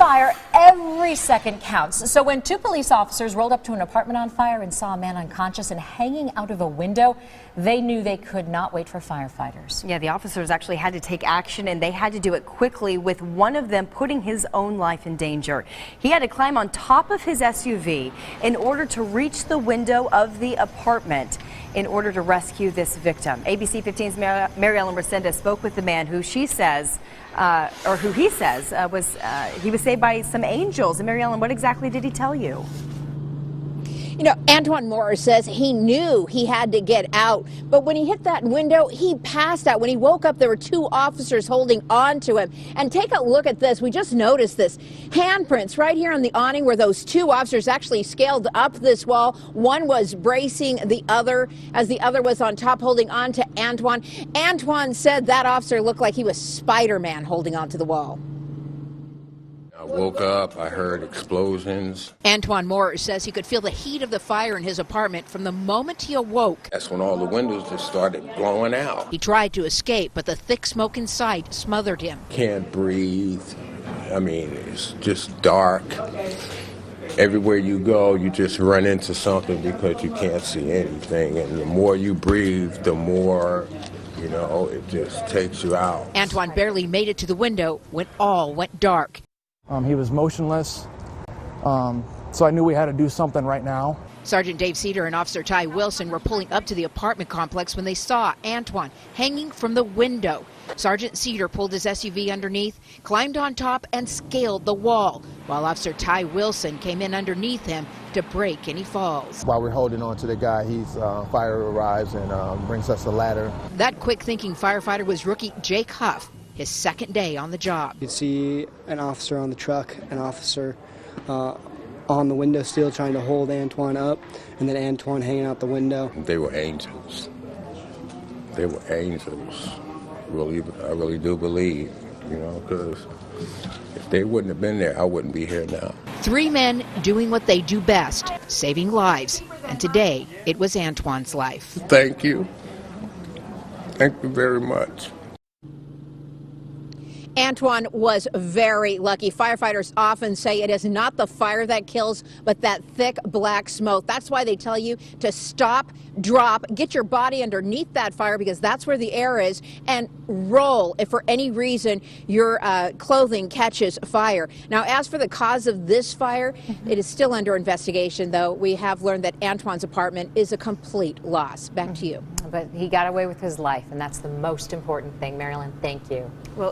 Fire, every second counts. So when two police officers rolled up to an apartment on fire and saw a man unconscious and hanging out of a window, they knew they could not wait for firefighters. Yeah, the officers actually had to take action, and they had to do it quickly, with one of them putting his own life in danger. He had to climb on top of his SUV in order to reach the window of the apartment in order to rescue this victim. ABC 15's Mary Ellen Resendez spoke with the man who he says was saved by some angels. And Mary Ellen, what exactly did he tell you? You know, Antoine Morris says he knew he had to get out, but when he hit that window, he passed out. When he woke up, there were two officers holding on to him. And take a look at this. We just noticed this. Handprints right here on the awning where those two officers actually scaled up this wall. One was bracing the other as the other was on top holding on to Antoine. Antoine said that officer looked like he was Spider-Man holding on to the wall. I woke up, I heard explosions. Antoine Morris says he could feel the heat of the fire in his apartment from the moment he awoke. That's when all the windows just started blowing out. He tried to escape, but the thick smoke inside smothered him. Can't breathe. I mean, it's just dark. Everywhere you go, you just run into something because you can't see anything. And the more you breathe, the more, you know, it just takes you out. Antoine barely made it to the window when all went dark. He was motionless, so I knew we had to do something right now. Sergeant Dave Cedar and Officer Ty Wilson were pulling up to the apartment complex when they saw Antoine hanging from the window. Sergeant Cedar pulled his SUV underneath, climbed on top, and scaled the wall, while Officer Ty Wilson came in underneath him to break any falls. While we're holding on to the guy, fire arrives and brings us a ladder. That quick-thinking firefighter was rookie Jake Huff, his second day on the job. You could see an officer on the truck, an officer on the window sill trying to hold Antoine up, and then Antoine hanging out the window. They were angels. They were angels. I really do believe, you know, because if they wouldn't have been there, I wouldn't be here now. Three men doing what they do best, saving lives. And today, it was Antoine's life. Thank you. Thank you very much. Antoine was very lucky. Firefighters often say it is not the fire that kills, but that thick black smoke. That's why they tell you to stop, drop, get your body underneath that fire because that's where the air is, and roll if for any reason your clothing catches fire. Now, as for the cause of this fire, it is still under investigation, though. We have learned that Antoine's apartment is a complete loss. Back to you. But he got away with his life, and that's the most important thing. Marilyn, thank you. Well,